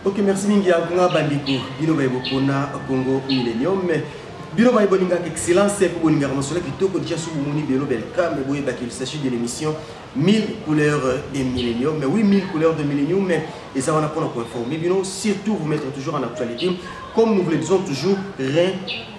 Ok, merci mingi ya kunga bandiko. Bino baibo pona Congo Millennium. Bino baibo ninga excellence pour boninga ramassola kitoko déjà sous moni belo belka mais boye bakil s'agit de l'émission 1000 couleurs de Millennium. Mais oui, 1000 couleurs de Millennium et ça on a pour informer bino surtout vous mettre toujours en actualité comme nous vous le disons toujours rien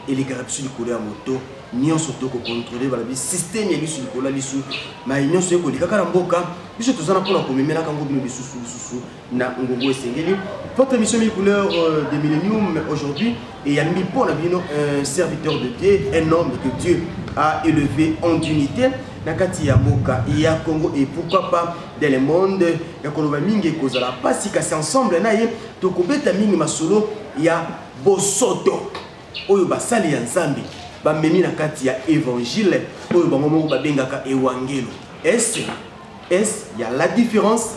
et les capsules couleur moto. Nion surtout ko contrôler bala bi système ya bisu ko la lisu ma nion so ko likaka mboka biso tozana pona ko memela kango bino bisusu na ngongo esengeli votre émission 1000 couleurs de Millennium aujourd'hui et ya mi pona bino un serviteur de Dieu, un homme que Dieu a élevé en dignité na kati ya mboka ya Congo et pourquoi pas dans le monde ya koloba mingi kozala pasi kasi ensemble na ye to ko beta mingi masolo ya bosoto oyo basali ya nzambe bamemi na kati ya évangile oyo bango moko babengaka ewangelo. Est il y a la différence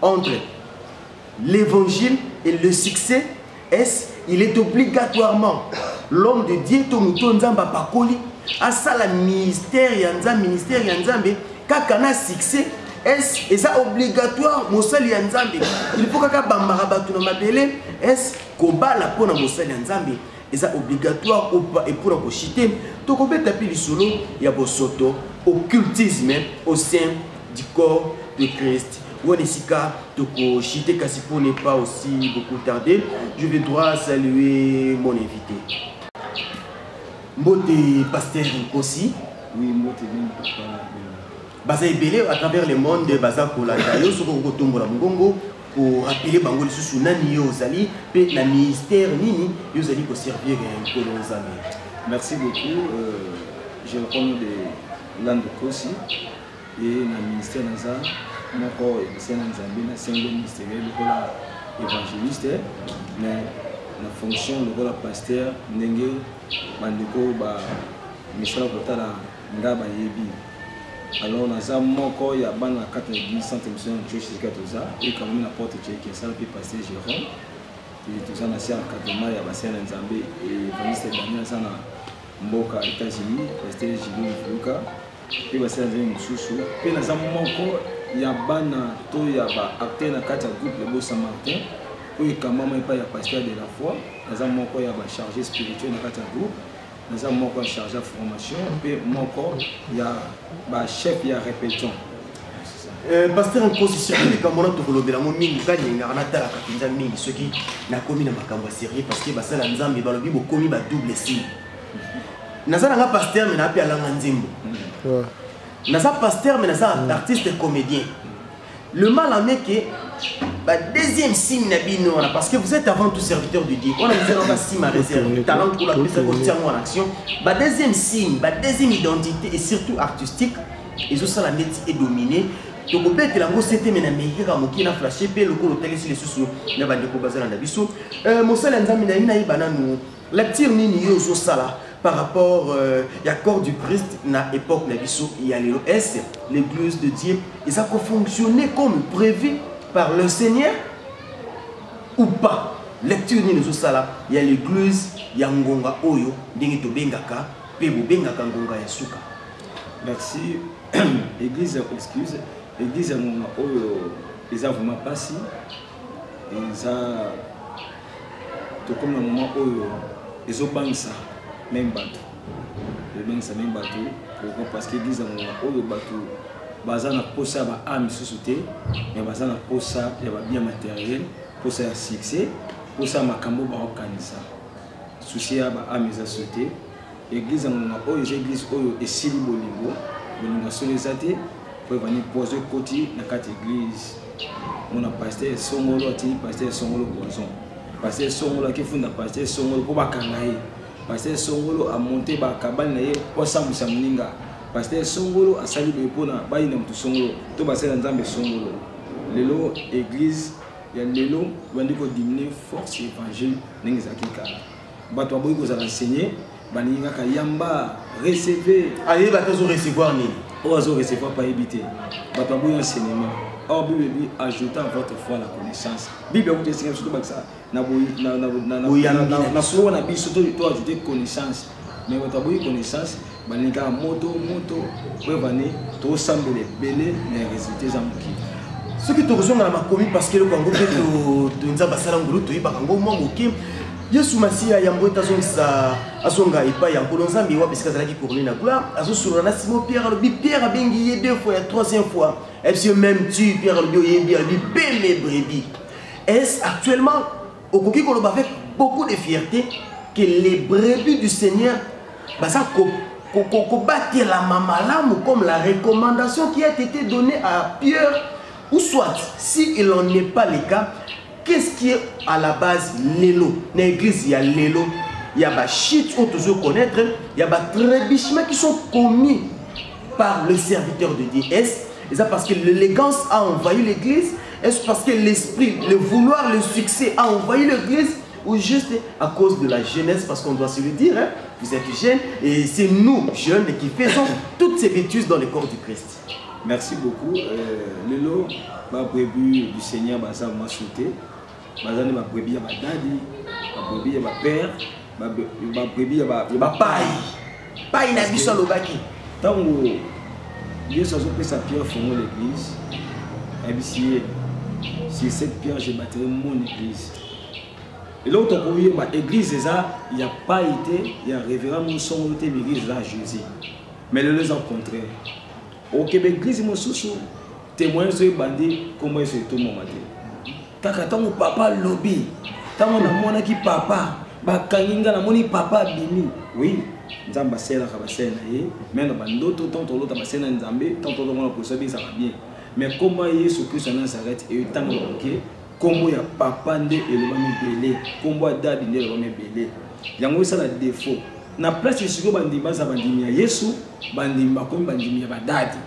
entre l'évangile et le succès? Il est obligatoirement l'homme de Dieu to muto nzamba pakoli asala ministère ya nzambe kaka na succès? Et ça obligatoire mosali ya nzambe il faut kaka bambara batu na mabele kobala pona mosali ya nzambe et ça obligatoire ou pas et pour encochiter to ko beta pi lisolo ya bosoto occultisme au sein du corps de Christ. Wonesika to ko chiter kasi pour ne pas aussi beaucoup tarder, je vais droit saluer mon invité. Mbote pasteur aussi. Oui, mbote bien papa. Baza ebele à travers le monde baza kolanda yo soko ko tombola ngongo pour rappeler bango lisusu nani yo zali pe na ministère nini yo zali ko servir nkolo nzambe. Merci beaucoup. Je reprends de Land Kosi et na ministère naza moko et na nzambe na single ministère lokola évangéliste mais na fonction lokola pasteur ndenge bandeko ba misala kotala ngaba yebi. Alors, nous avons moko ya bana kata l'église Sainte Mission de Church Katoza et quand même la porte qui est ça puis pasteur Jérôme et tout ça na sia katoma ya basena nzambe et evangeliste Daniel sana mboka États-Unis pasteur Jimmy Fuka puis basena nzambe mususu puis na zamu moko ya bana to ya ba acteur na kata groupe le Beau Saint-Martin puis quand même pas ya pasteur de la foi na zamu moko ya ba chargé spirituel na kata groupe. Nous avons un chargé de formation et mon chef de répétition. Pasteur, en position, quand on a tout le monde, on a ceux qui n'ont commis dans ma série parce que ça a commis double signe. Nous avons un pasteur, mais nous avons un nzimbo. Nous avons un pasteur, mais nous avons un artiste comédien. Le mal en est que deuxième signe parce que vous êtes avant tout serviteur de Dieu. On a un signe à réserve, talent pour la personne en action. Deuxième signe, deuxième identité et surtout artistique, et ça la net est dominée. Donc on peut être là, c'était mais n'américain comme qui n'a flashé, puis le coup l'hôtel ici les sous, n'a pas de coup bazar dans l'abisso. Mon seul enzami n'a une banane, la tire ni yoso sala. Par rapport à corps du Christ, na époque n'abisso, il y a l'église de Dieu, et ça peut fonctionner comme prévu par le Seigneur ou pas. Lecture ni nous ça là, il y a l'église, il y a ngonga oyo, dingi to bengaka, pebo bengaka ngonga ya suka. Merci. Église, excuse. Église ngonga oyo, ils ont vraiment passé. Ils ont tout comme le moment oyo, ils ont banni ça, même bateau. Le banni ça même bateau. Pourquoi? Parce que l'église ngonga oyo bateau. Bazana posa ba âme sous-sauté, mais bazana posa ya ba bien matériel, posa ya succès, posa makambo ba okanisa. Souci ya ba âme za sauté. Église ngonga oyo église oyo esili bolingo, bolingo solezate, pour venir poser côté na kat église. Mon pasteur Songolo ati pasteur Songolo poison. Pasteur Songolo qui funda pasteur Songolo ko ba kangaye. Pasteur Songolo a monté ba kabane na ye posa musamuninga. Pasteur Songolo a salué pour na bayi na mutu Songolo to basela nzambe Songolo lelo église ya lelo bandi ko diminuer force évangile ningi zakika bato aboyi ko za enseigner baninga ka yamba recevoir allez bato zo recevoir ni o azo recevoir pas éviter bato aboyi enseignement or bible ajouter à votre foi la connaissance bible ko tesinger surtout baksa na boyi na so na biso to ajouter connaissance mais bato aboyi connaissance baninga moto pour venir to sambele belé les résultats en qui Ce qui te rejoint dans ma commis parce que le Congo peut te basalangulu to ibakango mo moké. Yesu Masia yambo tazongisa asonga ipa ya kolonzambi wa bisika zalaki couronné na gloire azo sur na Simon Pierre le Pierre a bengi deux fois la troisième fois. Et puis même tu Pierre le yebi a mes brebis. Est actuellement au Koki Koloba avec beaucoup de fierté que les brebis du Seigneur ça battre la mamalamu comme la recommandation qui a été donnée à Pierre. Ou soit, si il n'en est pas le cas, qu'est-ce qui est à la base l'élo? Dans l'église, il y a l'élo, il y a des shit qu'on toujours connaître, il y a des trébuchements qui sont commis par le serviteur de Dieu. Est-ce parce que l'élégance a envahi l'église? Est-ce parce que l'esprit, le vouloir, le succès a envahi l'église? Ou juste à cause de la jeunesse? Parce qu'on doit se le dire, hein? Vous êtes jeunes et c'est nous, jeunes, qui faisons toutes ces bêtises dans le corps du Christ. Merci beaucoup. Lelo, ma prévu du Seigneur, m'a sauté. Ma prévu à ma daddy, ma prévu à ma père, ma prévu à ma paille. Paille n'a vu sur le baki. Tant que Dieu s'est fait sa pierre fondant l'église, sur cette pierre, j'ai bâti mon église. Et l'autre premier, ma église, il n'y a pas été, il y a révérend mon son, l'église là, Jésus. Mais le au contraire. Au Québec, l'église, mon sous témoin sur les bandits, comment ils se tout le monde. Quand mon papa lobby, quand on a mon qui papa, bakanginga na moni papa bini. Oui, nzamba sela kabasena mais no bandoto tant l'autre basena nzambe, tant l'autre mon pour ça ça va bien. Mais comment Jésus Christ en Nazareth et tant OK, comment ya papa ndé et le mami belé, comment dadi ndé le mami belé. Yango ça la défaut. Na place siko bandimba za bandimia Yesu bandimba comme bandimia badadi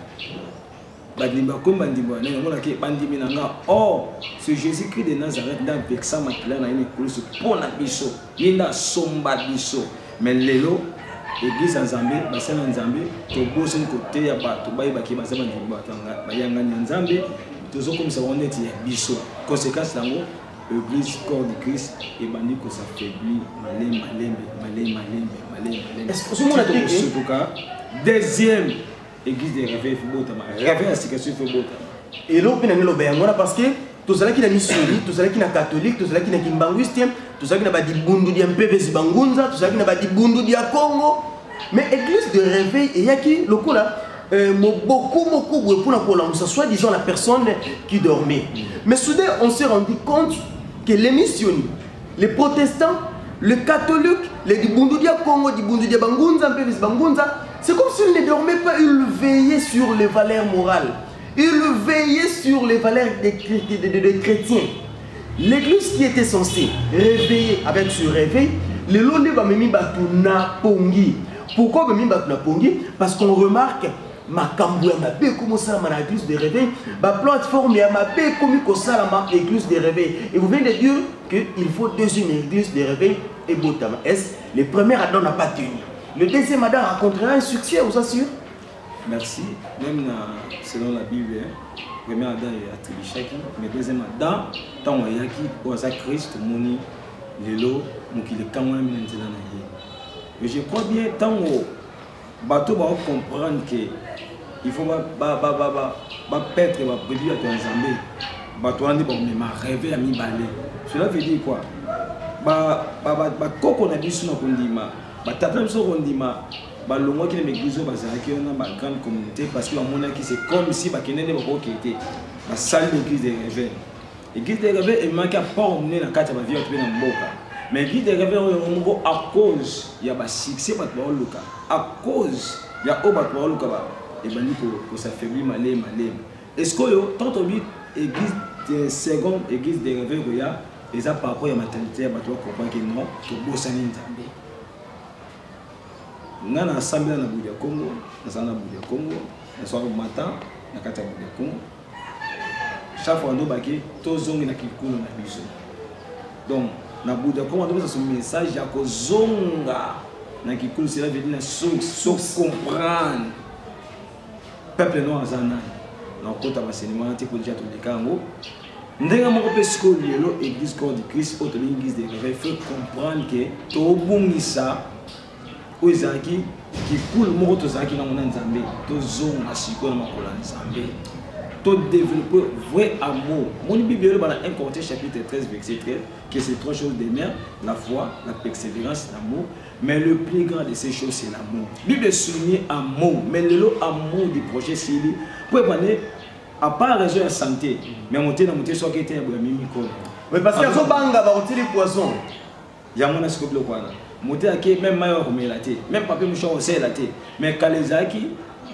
bandimba comme bandimba na ngona ke bandimi nanga oh c'est Jésus-Christ de Nazareth dans vexa makila na une course pour na biso yinda somba biso mais lelo église nzambe basana nzambe to boso côté ya bato bayiba ke basaba ndimba tanga bayanga nzambe tozo comme ça on est biso conséquence nango l'église corps du Christ et bandit que ça faiblit malé. Est-ce que vous avez en tout cas deuxième église de réveil réveil à ce que c'est et là on a le béangona parce que tout ça qui na missionnaire tout ça qui na catholique tout ça qui na kimbanguiste tout ça qui na ba di bundu di MPVC bangunza tout ça qui na ba di bundu di Congo mais église de réveil et yaki lokola beaucoup pour soit disant la personne qui dormait mais soudain on s'est rendu compte que les missionnaires, les protestants, les catholiques, les Dibundudia Congo, Dibundudia Bangunza, c'est comme s'ils ne dormaient pas, ils veillaient sur les valeurs morales. Ils veillaient sur les valeurs des chrétiens. L'église qui était censée réveiller avec ce réveil, le londé va me batuna pongi. Pourquoi me batuna pongi? Parce qu'on remarque makambu ya mabe comme ça ma église de réveil ba plateforme ya mabe comme ça la église de réveil et vous venez de dire que il faut deuxième église de réveil et Botama est le premier Adam n'a pas tenu le deuxième Adam rencontrera un succès vous assure. Merci même selon la Bible le premier Adam est attribué mais deuxième Adam tant yaki oza Christ moni lelo mokile kamwa minenzela na ye et je crois bien tant bateau va comprendre que il faut perdre ma prévu à ton Zambé bateau andi ma rêver à mi balé cela veut dire quoi koko na biso na kondima tata biso kondima balongo ki na église bazalaki na ba grande communauté parce que amona ki c'est comme si bakenene bakoki était ba salle d'église de réveil église de réveil et manque à pas emmener na kati ba vie tu na mboka mais l'église de réveil à cause il y a ba succès ba luka à cause il y a oba ba luka ba et bandi ko s'affaiblit malé est-ce que tant on dit église de seconde église de réveil ya et ça par rapport à maternité ba to comprendre que non to bosani nzambe ngana assemblée na Budia Congo na Budia Congo na soir matin na kata Budia Congo chaque fois ndo baki to zongi na kikulo na biso donc na Budia Congo ndo ça message ya ko zonga na kikulo cela veut dire so comprendre peuple noir azana na kota basenima te ko déjà to dekango ndenga moko pe siko lielo église corps du Christ autre église de réveil faut comprendre que to bungisa oizaki ki cool moko tozaki na mona nzambe tozonga siko na makola nzambe tout développer vrai amour. Mon Bible dans 1 Corinthiens chapitre 13 verset 13 que ces trois choses demeurent, la foi, la persévérance, l'amour. Mais le plus grand de ces choses c'est l'amour. Bible souligne amour, mais le amour du projet c'est lui. Pour parler à part raison de santé, mais monter dans monter soit qui était un micro. Mais parce que so banga ba otili poisson. Ya mona sikople quoi là. Monter à qui même maillot comme la té, même papier mouchon c'est la té. Mais kalezaki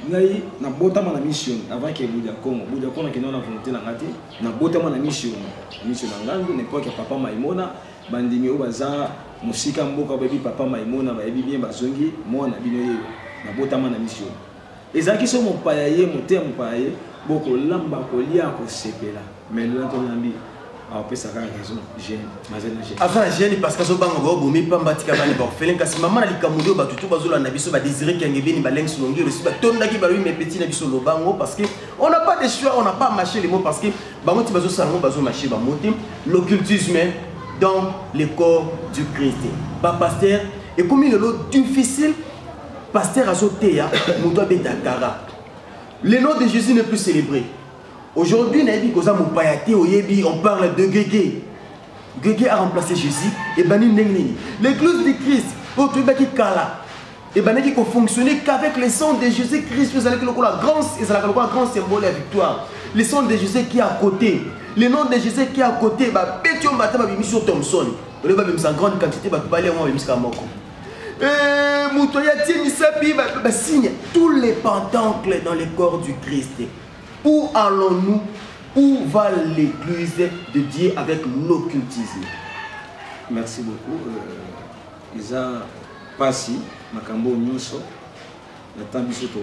ngai na botama na mission avant que Bouddha Congo qui non la volonté na ngati na botama na mission na ngandu n'importe que papa Maimona bandimi o baza musika mboka baby papa Maimona ba bien bazongi mona bino ye na botama na mission ezaki so mon paye moté mon paye boko lamba ko lia ko sepela mais là ton ami a pe saka raison jeune mazena jeune avant jeune parce que so bango go bomi pamba tika bani ba felin kasi mama na likamudo ba tutu bazola na biso ba désirer kenge bini ba lengs longi reçu ba tonda ki ba lui mes petits na biso lo bango parce que on n'a pas de choix, on n'a pas marché les mots parce que bango ti bazo salon bazo marché ba motim l'occultisme dans le corps du Christ. Ba pasteur et comme il est difficile pasteur azoteya muto beta kara. Le nom de Jésus n'est plus célébré. Aujourd'hui, on parle de Guégué. Guégué a remplacé Jésus et Bani Nengni. L'église de Christ, et Bani qui fonctionner qu'avec le sang de Jésus-Christ, vous allez que le grand symbole de la victoire. Le sang de Jésus qui est à côté. Le nom de Jésus qui est à côté, Pétion Batama Bimission Thompson. On va même en grande quantité, signe tous les pentacles dans le corps du Christ. Où allons-nous? Où va l'église de Dieu avec l'occultisme? Merci beaucoup. Isa Passi, Makambo Nyuso, la Tambiso to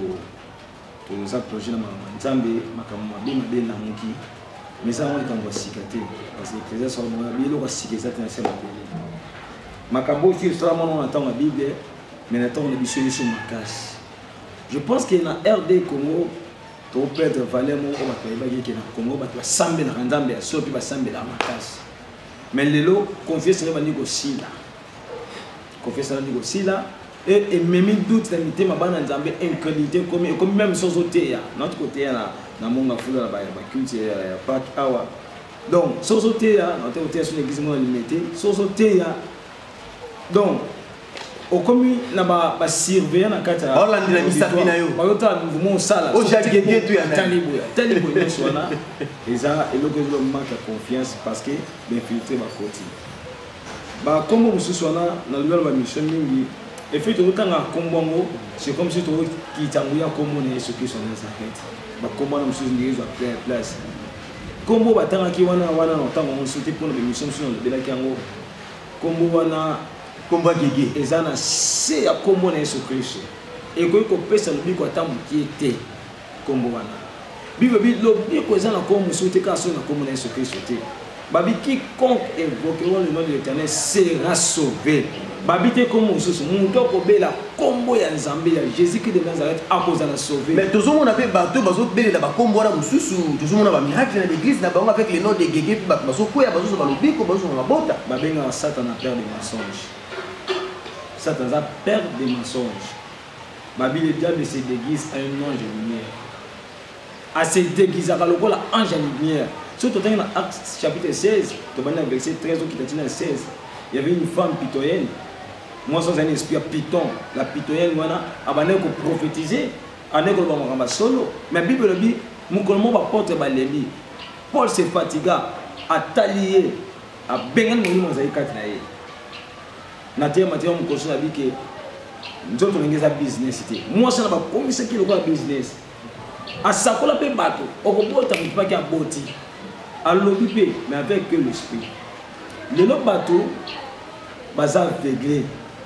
za projet na Nzambe, Makambo Mabe na Muki. Mais ça on est en cicaté parce que les gens sont bien le cicaté ça c'est la Bible. Makambo qui sera mon entend la Bible, mais attend on a biché sur ma casse. Je pense que dans RD Congo to perdre valeur mo ko ba ki na Congo ba to sambe na Nzambe ya so pi ba sambe la makasi mais lelo confiance na bani ko sila confiance na ko sila et même doute na mitema bana Nzambe incrédulité comme même sans oteya notre côté na monga fula la ba culture ya park awa donc sans oteya notre oteya sur l'église mo limité sans oteya donc au commis na ba surveiller na kata Hollande na misapi na yo bayota mouvement sala o jagege tu ya taliboya sona eza eloko zo manque de confiance parce que d'infiltrer ba côté ba kombo mususu wana na lwala ba mission mingi et fait tout tanga kombongo c'est comme si tu qui tanguya kombo na Yesu Kristo na zaketi ba kombo na mususu ndizo à place kombo batanga ki wana na tango mususu pour na mission sur le belaki yango kombo wana combat Guégué ezana c'est ya kombo na Yesu Kristo et ko pesa lobi ko tamu ki était kombo wana bible bi lobi ko ezana kombo sote ka so na kombo na Yesu Kristo te babi quiconque invoquera le nom de l'Éternel sera sauvé babi te kombo soso muto ko bela kombo ya Nzambe ya Jésus qui de Nazareth a cause la sauver mais tous on a fait bateau bazo belela ba kombo na mususu tous on a ba miracle dans l'église na bango avec le nom de Guégué puis bazo ko ya bazo ba lobi ko bazo na bota babenga Satan a peur des mensonges. Satan a peur des mensonges. Ma Bible dit que se déguise à un ange de lumière. À se déguiser à l'ange de lumière. Surtout dans Actes chapitre 16, verset 13 qui t'a dit 16, il y avait une femme pitoyenne. Moi, sans un esprit piton, la pitoyenne, voilà, elle a prophétisé, elle a solo. Mais la Bible dit, mon collement va porter balébi. Paul se fatigua à t'allier, à bengan mon mosaïque. Natia Mathieu mon conseil a dit que nous avons un business. Moi, je n'ai pas commis ce qui est le business. À ça, on a fait bateau. On ne peut pas faire bâti. À l'objet, mais avec l'esprit. Le bateau, bazar intégré.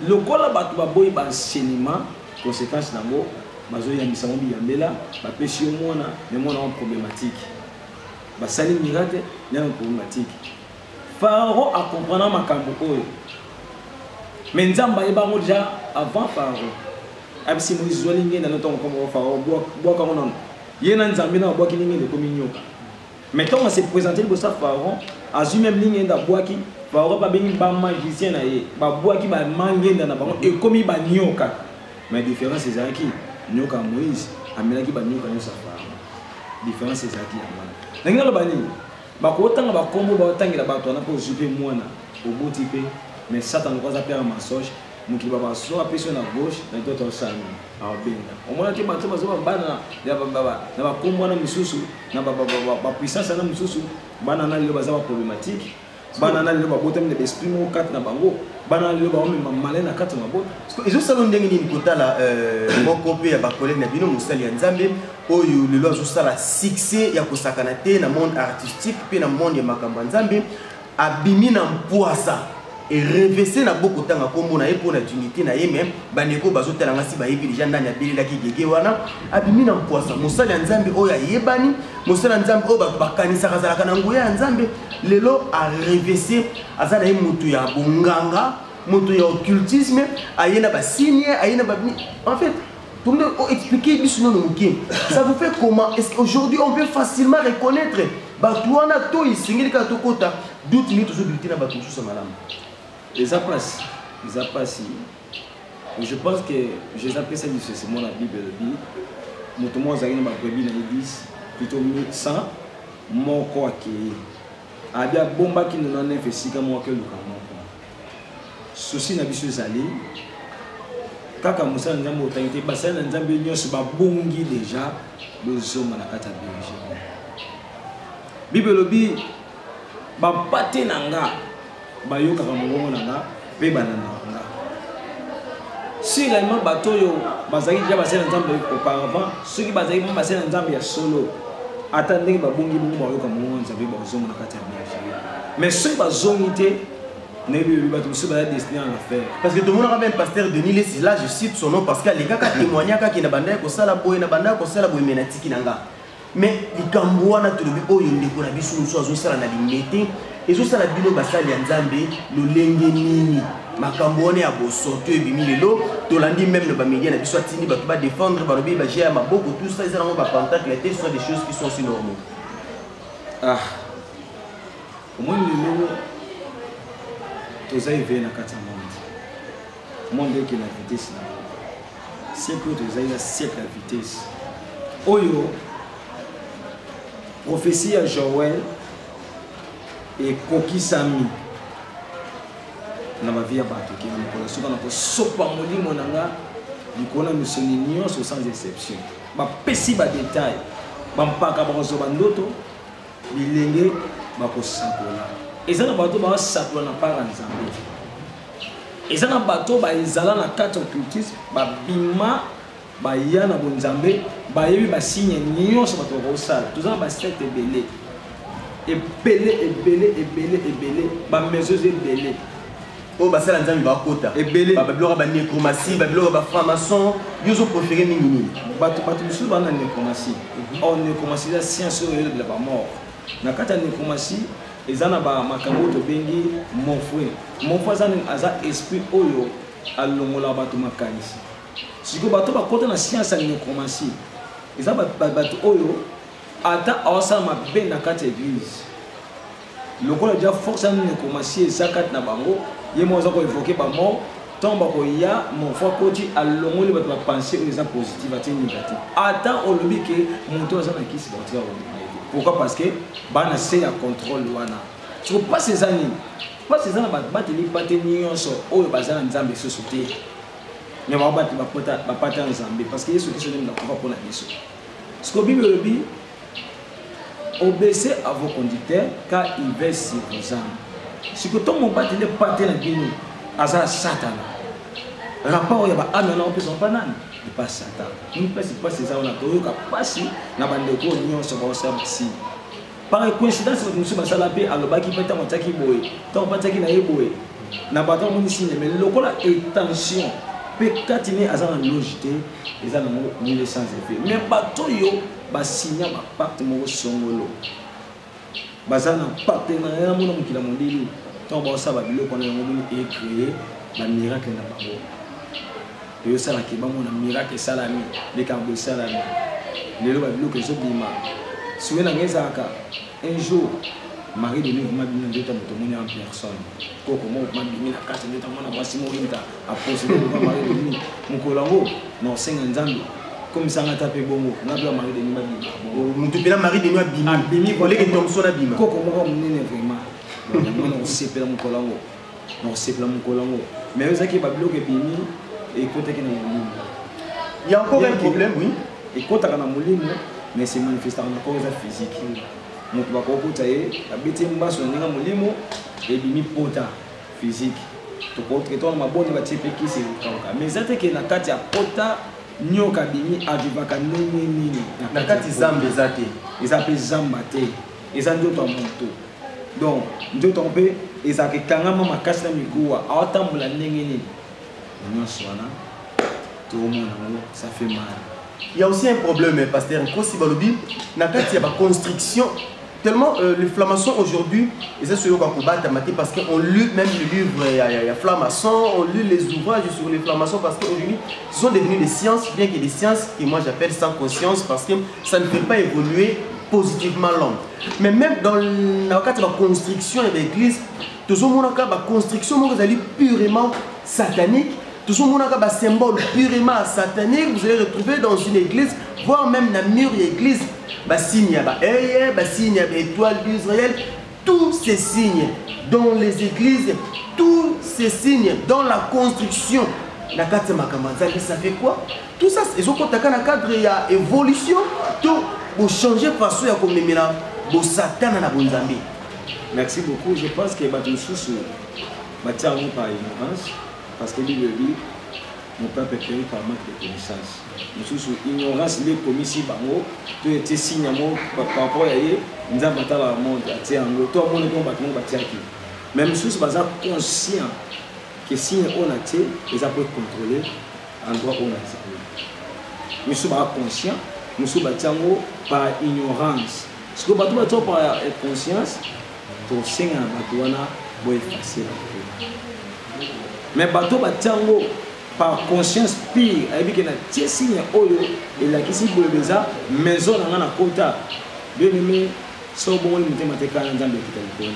Le col bateau, baboy, enseignement, conséquence d'amour, bazo yamisamo biyambela, bapesi omona, mais moi on problématique. Basali miracle, il y a une problématique. Pharaon a compris makambo oyo. Mais Nzamba est déjà avant Pharaon. Absi Moïse Zolingue dans notre comme Pharaon bois comme on. Yena Nzamba na bois qui ligne de communion. Maintenant on s'est présenté pour ça Pharaon, a su même ligne da bois qui Pharaon pas bien ba magicien na ye, ba bois qui ba mangé dans na bango et comme il ba nyoka. Mais différence c'est qui nyoka Moïse, amela qui ba nyoka no sa Pharaon. différence ezaki ya wana ndenge naloba nini bakotanga bakombo baotangela bato wana mpo ozwi mpe mwana oboti mpe mais satan lokoza mpe ya masoge mokili babaso apesi yo na gauche na toto osami abenga omona te bato bazoba bana na bakombo wana misusu na bapuissance wana misusu bana na lelo baza baproblématique bana na lelo babotami na baesprit moko kati na bango bana na lelo baomema malin na kati na mabota ezosala ndenge nini kotala moko mpe ya bakolege na bino mosali ya nzambe oyo lelo azosala succès ya kosakana te na monde artistique mpe na monde ya makambo ya nzambe abimi na mpwasa erevese na boko tanga kombo na ye mpo na dignité na ye me bandeko bazotala ngasi bayebi deja ndani abelelaki gege wana abimi na mpwasa mosali ya nzambe oyo ayebani mosali ya nzambe oyo bato bakanisaka azalaka na nguya ya nzambe lelo arevese aza na ye moto ya bonganga moto ya occultisme aye na basigne aye na en fait pour nous expliquer biso nono moke ça vous fait comment est-ce qu'aujourd'hui on peut facilement reconnaître bato wana to isengeli kaka tokota doute mingi tozobulite na bato mosusu ya malamu eza pasi je pense que je appelle ça difficilement la Bible dit moto mo azali na babrebi na église plutôt 100 moko akei abia bombaki na neuf esika moko eluka moko souci na biso ezali kaka mosala nzambe otangi te basali na nzambe nyonso babongi déjà bozonga na kati ya biologie Bible lobi bapate na nga bayokaka mongongo na nga mpe bananaka nga si réellement bato oyo bazali deja basali na nzambe auparavant soki bazali mo basali na nzambe ya solo ata ndenge babongi bongo bayoka mongongo nzambe bazonga na kati ya biologie mais soki bazongi te nayebi bato mosusu baza destiné à l'affaire parce que tout le monde a même pasteur Denis Lessi là je cite son nom parce que les gars témoigna kaki na banda kosala boye na banda kosala boye menatiki na nga mais likambo wana tolobi oyo ndeko na biso mosusu azosala na limete ezosala bino basali ya nzambe lolenge nini makambo wana ya bosoto ebimi lelo tolandi même na bamédia na biso atindi bato badéfendre balobi bagea ya maboko tout ça eza nango bapentacle te ce sont des choses qui sont aussi normaux omoni lelo toza éveillé na kati ya monde eke na vitesse na siècle oyo tozali na siècle ya vitesse oyo prophétie ya Joël ekokisami na bavie ya bato ke mokolo soki na kosopa molimo na nga likolo na misuni nyonso sans exception bapesi badetail bampaka bakozwa bandoto bilenge bakosakola eza na bato basakola na part ya nzambe eza na bato baezala na kati ya occultisme babima baya na bonzambe bayebi basigne nyonso bato bakosala toza na basecte ebele bamezo eza ebele oyo basala nzambe bakota ebele babiloko banécromatie babiloko bafranc-maçon yo ozopréféré mingi nini bato mosusu bana na nécromatie or nécromatie eza science oyo elobela bamort na kati ya nécromatie eza na bamakambo oyo tobengi monfoi aza esprit oyo alongolaka bato makanisi sikoyo bato bakota na science ya nécromatie eza bato oyo ata awasala mabe na kati ya église lokola deja force ya nécromatie eza kati na bango ye mo aza koévoke bamort ntango bakoya monfoi koti alongoli bato bapense oyo eza positive atie négative ata olobi ke moto aza na kisi bakotika kolobina ete pourquoi parce que bana se ya contrôle wana siko mpasi eza nini mpasi eza na bato bateli pate nyonso oyo baza na nzambe susu te me babato bapata ya nzambe parce que yesu kristo nde nakofa mpona biso siko bible elobi obéissez à vos conducteurs car ils veillent sur vos âmes siko to mobati nde pate na bino aza satana rapport ya baame wana opesa mpa nani epa satan mpasi mpasi eza wana toyoka mpasi na bandeko nyonso baosala basi par coïncidence bato mosusu basala mpe alobaki mpe ntango atiaki boye ntango mpe atiaki na ye boye na bato amoni signe mais lokola étention mpe kati ne aza na loge te eza nango mille sans effet mais bato oyo basinya bapacte moko songolo baza na partenariat na mona mokila mondeli ntango baosala babiloko wana yango moni ecréé bamiracle na bango eyosalaki bamona miracle esalami likambo esalami lelo babiloko ezobima souve nanga ezalaka un jour Marie de Dieu m'a bien dit que moto moni en personne koko mo m'a bien na kati ndeta mona basi mo inta a posséder le Marie de Dieu mukolango no senga nzambe comme ça on a tapé bongo on a bien Marie Denis Babima mutupela Marie Denis Babima Bimi volé que Thompson Babima koko moko munene vraiment on sepela mon kolango on sepela mon kolango mais eux qui babilo que Bimi et côté qui na molimo il y a encore un problème oui et côté kana molimo mais c'est manifestant encore ça physique moto bakokota ye abeti mbaso ninga molimo et Bimi pota physique to ko traiter ma bonne ba tepeki c'est mais ça te que na kati ya pota nyoka bimi adivaka nini na kati zambe zate ezape zamba te eza ndoto moto donc ndoto mpe ezake kangama makasi na mikuwa awatambola ndenge nini nyonso wana tout le monde ça fait mal. Il y a aussi un problème pasteur Kosi Balobi na kati ya ba construction tellement les francs-maçons aujourd'hui et c'est celui qu'on combat parce qu'on lit même le livre il y a francs-maçons on lit les ouvrages sur les francs-maçons parce qu'aujourd'hui ce sont devenus des sciences bien que des sciences que moi j'appelle sans conscience parce que ça ne fait pas évoluer positivement l'homme mais même dans la construction de l'église tout ce monde a la construction purement satanique tout ce monde a un symbole purement satanique vous allez retrouver dans une église voire même dans le mur de l'église signe signe étoile d'Israël tous ces signes dans les églises tous ces signes dans la construction la carte makamazali ça fait quoi tout ça ils ont contacté dans cadre ya évolution tout pour changer façon ya komemela bo satan na bonzambe. Merci beaucoup. Je pense que bato sous batia par ignorance parce que Bible dit mon peuple est péri par manque de connaissance. Nous sous ignorance les commis si bango tout était signe par rapport à yé nous avons battu la monde atie ango tout le monde est battu batia qui même sous baza conscient que signe on a été ils peuvent contrôler endroit où on a été nous sommes conscients nous sommes battu par ignorance ce que bato bato par conscience pour signe bato wana boy facile mais bato battu par conscience pire avec que na tie signe oyo et la kisi bolebeza maison na kota bien aimé so bon ni mutema te kana nzambe kitali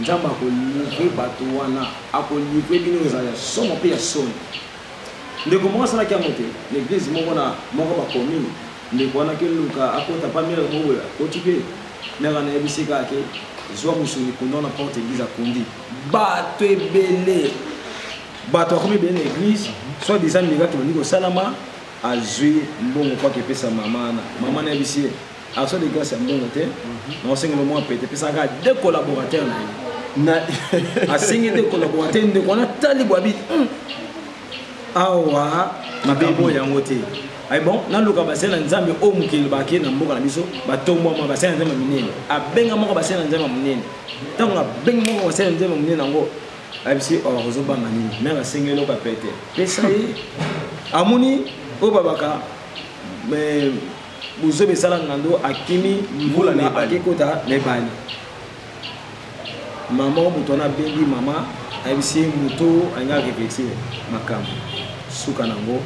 nzamba ko livrer bato wana ako livrer bino za ya somo pe ya somo ndeko mo sala kya mote l'église moko ba commune ndeko wana ke luka akota pa mire mo ko tipe mera na ebisika ke zwa musuni kondona porte église akondi bato ebele bato akomi bien l'église soit des amis gars qui vont dire salama a joué bon quoi que pesa maman na bisi a soit des gars c'est bon hôtel non c'est le mois pété pesa gars deux collaborateurs na a signé deux collaborateurs de qu'on a tali boabi awa na bebo ya ngote ay bon na luka basela nzambe o mukili baki na mboka na biso batombo ma basela nzambe minene a benga moko basela nzambe minene tango a benga moko basela nzambe minene ngo abisi ozoba mani mera sengelo ka pete pesa yi amuni o babaka mais buzo besala ngando akimi mbula na akekota lebani mama mutona bengi mama abisi muto anga kepexi makam suka nango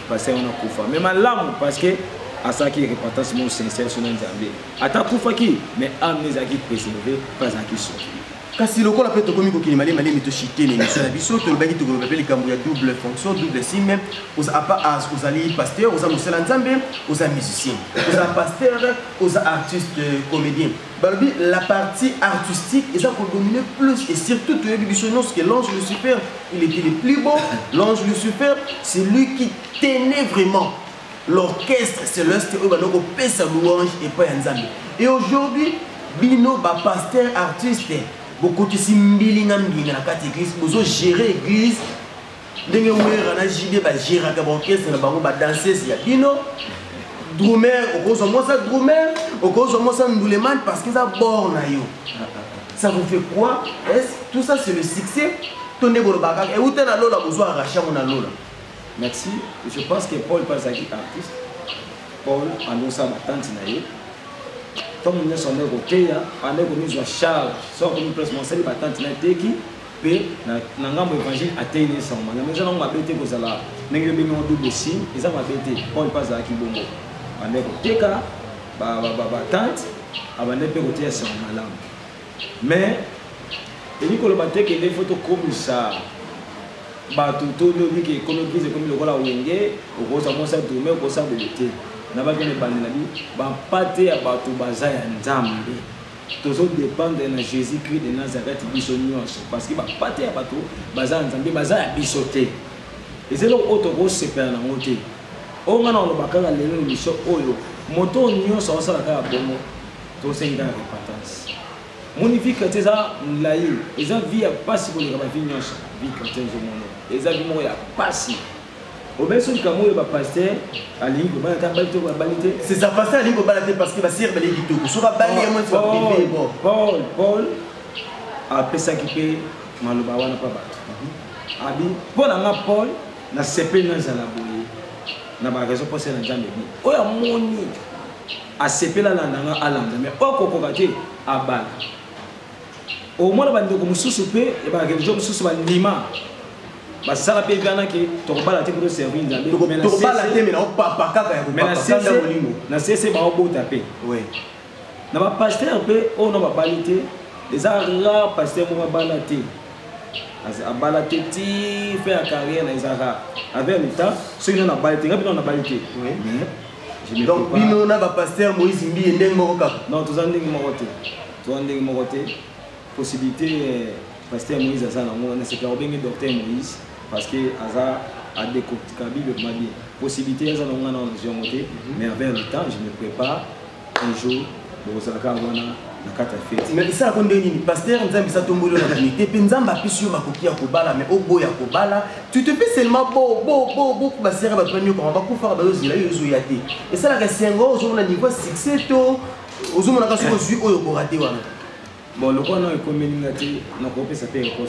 parce on a kufa mais malamu parce que asaki repentance mon sincère sur nzambe ata kufa ki mais amnezaki préserver pas aki so kasi lokola pe tokomi ko kinimali mali mito chité ni sur la biso to baki to ko bapeli kambu ya double fonction double signe aux apa aux ali pasteur aux musela nzambe aux musiciens aux pasteur aux artistes comédiens balbi la partie artistique ils ont dominé plus et surtout to biso que l'ange Lucifer il était le plus beau l'ange Lucifer c'est lui qui tenait vraiment l'orchestre céleste au banoko pesa louange et pas nzambe et aujourd'hui bino ba pasteur artiste beaucoup de simbili ngambinga na kati église bozo gérer église ndenge wera na JB ba gérer ka orchestre na bango ba danseuse ya bino drummer okozo mosa drummer okozo mosa nduleman parce que ça bord na yo ça vous fait quoi est tout ça c'est le succès tonne bolo baka et où na lola bozo arracher mon lola. Merci. Je pense que Paul Pazaki artiste Paul annonce ma tante na ye comme nous sommes côté on est comme nous charge soit comme plus mon salut patente na teki pe na ngambo évangile atteindre son na maison on m'a bêté ko sala nenge bi mon double signe et ça m'a bêté Paul Pazaki bongo on est côté ka ba tante abane pe côté son malam mais et Nicolas Batek les photos comme ça bato to lobi ke comme église comme le rôle wenge au ça ça tourner au ça belité na ba kene bandi na bi ba pate ya bato baza ya nzambe tozo dépendre na Jésus Christ de Nazareth biso nyonso parce que ba pate ya bato baza ya nzambe baza ya biso te ezelo auto ko sepela na ngote o ngana lo bakala lelo biso oyo moto nyonso osala ka bomo to senga repentance monifique teza mlayi eza vie ya pasi ko ba vie nyonso vie chrétien zo mono eza vie mo ya pasi obeso kamoyo ba pasteur ali ko ba ta balito ba balité c'est ça pasteur ali ko balité parce que ba sir bali kitoko so ba bali ya mo so privé bon Paul a pesa kipe maloba wana pa bato abi pona nga Paul na sepel na zala boye na ba raison pour ça na jambe bi oya moni a sepela la nanga alanda mais okoko kate abala au moins ba ndeko mususu pe e ba ke job mususu ba lima ba sala pe vana ke to bala te pour servir nzambe to bala te mais na papa kaka ya papa kanda bolingo na cesse ba obota pe oui na ba pasteur pe o no ba balité les ara pasteur mo ba balate a balate ti faire carrière na izara avec le temps ceux qui na balité ngapi na balité oui mais donc bino na ba pasteur Moïse mbi ndenge moko kaka non to zandingi moko te possibilité pasteur Moïse a ça na c'est pas bien docteur Moïse parce que aza a décortiquer la Bible m'a dit possibilité ça na ngana na jongote mais avec le temps je me prépare un jour pour ça ka wana na kata fête mais ça ko ndeni pasteur nzambi sa tombolo na comité pe nzamba pisio makoki ya kobala mais obo ya kobala tu te fais seulement beau ba sera ba premier ko va ko faire ba yozila yozo yate et ça la sengo ozo na niveau succès to ozo na ka so zui oyo ko raté wana bon le quoi non est comme ningati na ko pesa pe ko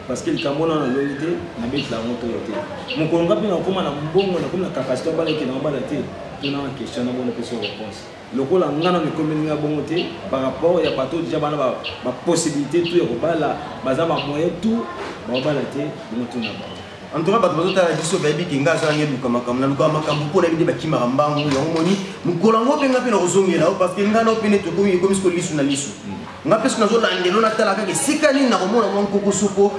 parce que le camona na lolité na bet la moto yote mon konga pe na koma na mbongo na comme na capacité ba leki na ba la te to na question na bonne question réponse le quoi la ngana ne comme ninga bongo te par rapport ya bateau déjà bana ba possibilité tout ya ko bala baza ba moyen tout ba la te moto na ba en tout cas bato bazota biso bayebi kinga azala ngeluka makambo na luka makambo mpona yebi nde bakimaka mbangu yango moni mokolango mpe nga mpe na kozongela parce que nga na opene tokomi ekomisiko lisu na lisu nga mpe soki nazolandelo natala kaka esika nini nakomona mwa nkoko soko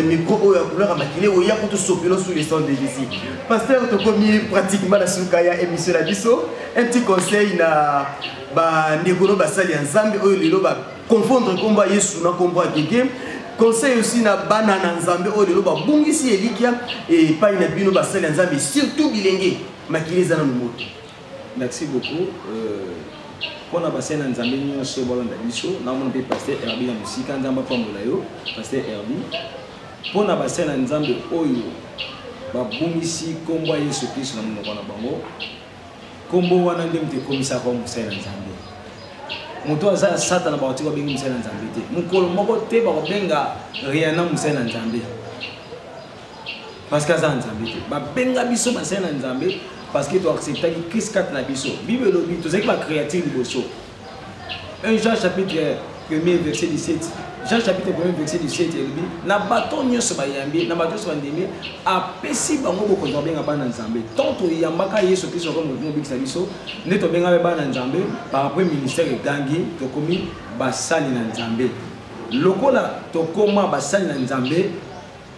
micro oyo ya couleur ya makile oya po tosopelo sous les sons de Jésus pasteur tokomi pratiquement na suka ya émission na biso un petit conseil na bandeko no basali ya nzambe oyo lelo baconfondre nkombo ya yesu na nkombo ya keke conseil aussi na bana na nzambe oyo lelo babungisi elikia epai na bino basali ya nzambe surtout bilenge makili eza na momoto merci beaucoup pona basali na nzambe nyonso bolanda biso namona mpe pasteur Herbi na mosika nzambe apambola yo pasteur Herbi pona basali na nzambe oyo babungisi nkombo ya yesu kristo na monoko na bango nkombo wana nde moto ekomisaka mosali na nzambe moto aza satana ba otika bengi mosali na nzambe te mokolo moko te bakobenga rien na mosali na nzambe parce que aza na nzambe te babenga biso basali na nzambe parce que tu acceptaki Christ kati na biso bible elobi tozalaki bacréature liboso 1 Jean chapitre 1er verset 17 Jean chapitre 1er verset 17 elobi na bato nyonso bayambi na bato nyonso bandimi apesi bango bokonzi babenga bana nzambe tant toyambaka yesu kristo comme mobikisa biso nde tobenga bana nzambe par après ministère egangi tokomi basali na nzambe lokola tokoma basali na nzambe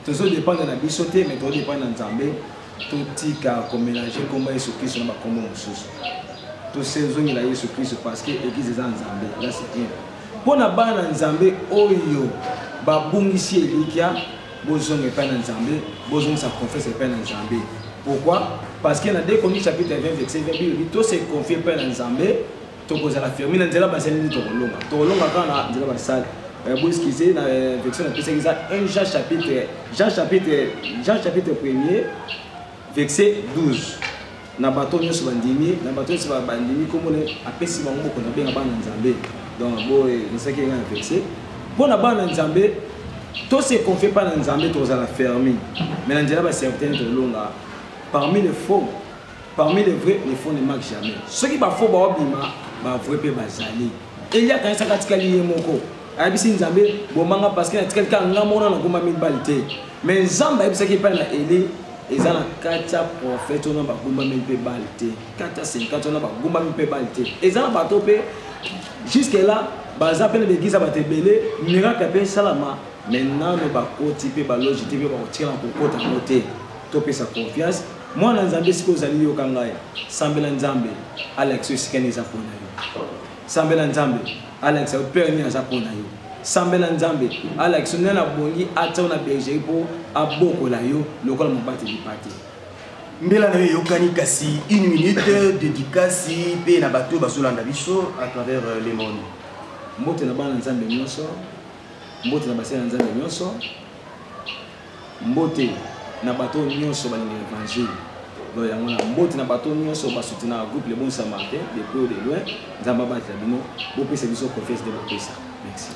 tozodépendre na biso te mais tozodépendre na nzambe totika komélanger komba yesu kristo na bakombo mosusu tosezongela yesu kristo parce que église eza nzambe là c'est bien pona bana nzambe oyo babungisi elikia bozonga epai na nzambe bozongisa confiance epai na nzambe pourquoi parce que na 2 Corinthiens chapitre 20 verset 20 bible to se confie epai na nzambe tokozala fermi na nzela basali nde tokolonga kaka na nzela basali boskize na version na pesa eza 1 Jean chapitre 1er verset 12 na bato nyonso bandimi na bato nyonso bandimi komona apesi bango bokonzi babenga bana nzambe donc boye nasaki nga na verset mpona bana nzambe to se confie pas na nzambe tozala fermi mais na nzela baservitene tolonga parmi les faux parmi les vrais les faux ne marquent jamais soki bafaux baobima bavrai mpe bazali elia kanisaka atikali ye moko ayebisi nzambe bomanga parce que natikali kaka nga mona nagomba mibali te mais nzambe ayebisaki epai na eli eza na kati ya prophète ona bagumbami mpe bali te kati ya 50 ona bagumbami mpe bali te eza na bato mpe jusque là baza mpe na l'église ya bato ebele miracle mpe esalama maintenant nous va côté ba logité ba tirer en côté à côté topé sa confiance moi na nzambe siko zali yo kangaye sambela nzambe Alex sikani za pona yo sambela nzambe Alex o permis za pona yo sambela nzambe Alex nena bongi ata na berger po abokola yo lokola mobati lipati mbela na yokani kasi 1 minute dédicace pe na bato basolanda biso à travers les mondes mbote na bana nzambe nyonso mbote na basela nzambe nyonso mbote na bato nyonso ba l'évangile do yango na mbote na bato nyonso ba soutenir groupe le bon samaritain de peu de loin nzamba ba tabino bo pesa biso confiance de bopesa merci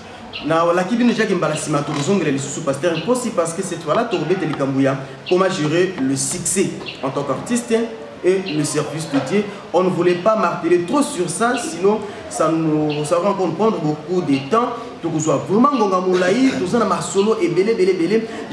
na wala kibino jaki mbala sima to zongela lisusu pasteur impossible parce que cette fois-là torbete likambuya comment gérer le succès en tant qu'artiste et le service de Dieu. On ne voulait pas marteler trop sur ça, sinon ça va encore prendre beaucoup de temps. Donc, on soit vraiment gongamoulaï, tout ça dans ma solo et belé.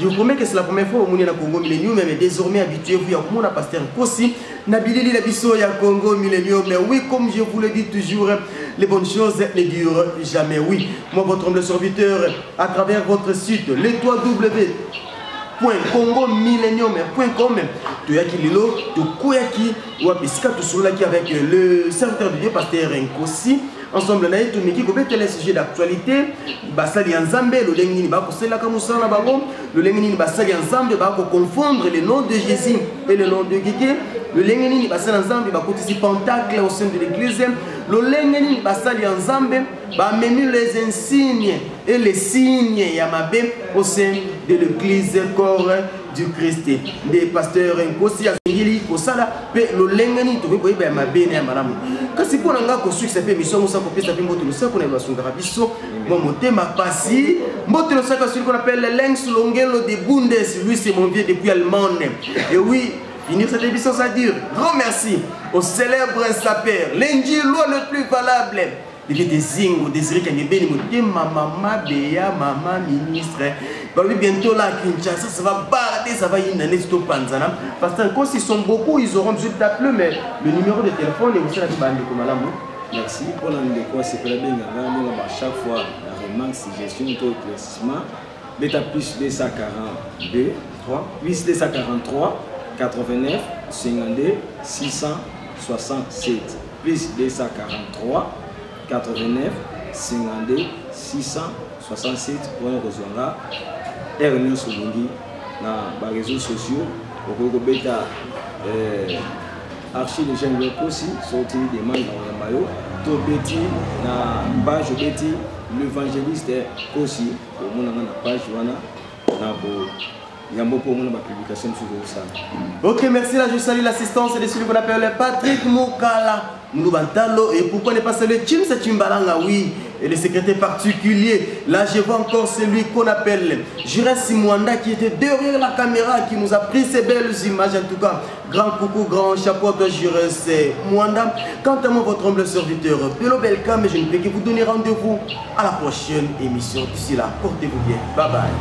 Je vous promets que c'est la première fois au Mouni na Congo Millennium, mais désormais habituez-vous à mon pasteur Kossi, Nabili la biso ya Congo Millennium. Mais oui, comme je vous le dis toujours, les bonnes choses ne durent jamais. Oui, moi votre humble serviteur, à travers votre site, www.congomillennium.com toyaki lelo tokoyaki wapisika tosolaki avec le serviteur de Dieu pasteur Nkossi ensemble na yetu miki kobetela sujet d'actualité basali ya nzambe lolengi nini bakoselaka musala na bango lolengi nini basali ya nzambe bako confondre le nom de Jésus et le nom de Guégué lolengi nini basali ya nzambe bakotisi pentacle au sein de l'église lolengi nini basali ya nzambe bamemi les insignes et les signes ya mabe au sein de l'église corps du Christ des pasteurs Nkossi azingili kosala pe lolengani to ko yeba mabene ya malamu kasi pona nga ko succès pe mission musa ko pesa pe mboto lo sako na basungara biso mo motema pasi mboto lo sako celui qu'on appelle Lenx Longelo de Bundes lui c'est mon vieux depuis Allemagne et oui finir cette émission ça dire grand merci au célèbre sapeur l'ingilo le plus valable il y a des signes, des ricains, maman, Béa, maman, ministre. Bientôt là, Kinshasa, ça va barder, ça va y aller, tout panzana. Parce que quand ils sont beaucoup, ils auront besoin d'appeler, mais le numéro de téléphone est aussi là qui va aller comme madame. Merci pour l'endroit, c'est très bien. À chaque fois, la remarque, gestion de l'éclaircissement. Bêta plus 242, 8 243, 89, 52, 667. Plus 243. 89 52 667 pour nous rejoindre Ernie Solongi na les réseaux sociaux pour que beta archi les jeunes aussi sortir des mails dans maillot to beti na page beti l'évangéliste aussi pour mon na page wana na bo yambo pour mon publication sur ça. OK, merci là, je salue l'assistance de celui qu'on appelle Patrick Moukala. Moulubantalo, et pourquoi ne pas saluer Tim Satimbalanga, oui, et le secrétaire particulier. Là, je vois encore celui qu'on appelle Jurès Simwanda qui était derrière la caméra, qui nous a pris ces belles images. En tout cas, grand coucou, grand chapeau de Jurès Mwanda. Quant à moi, votre humble serviteur, Pélo Belka, mais je ne peux que vous donner rendez-vous à la prochaine émission. D'ici là, portez-vous bien. Bye bye.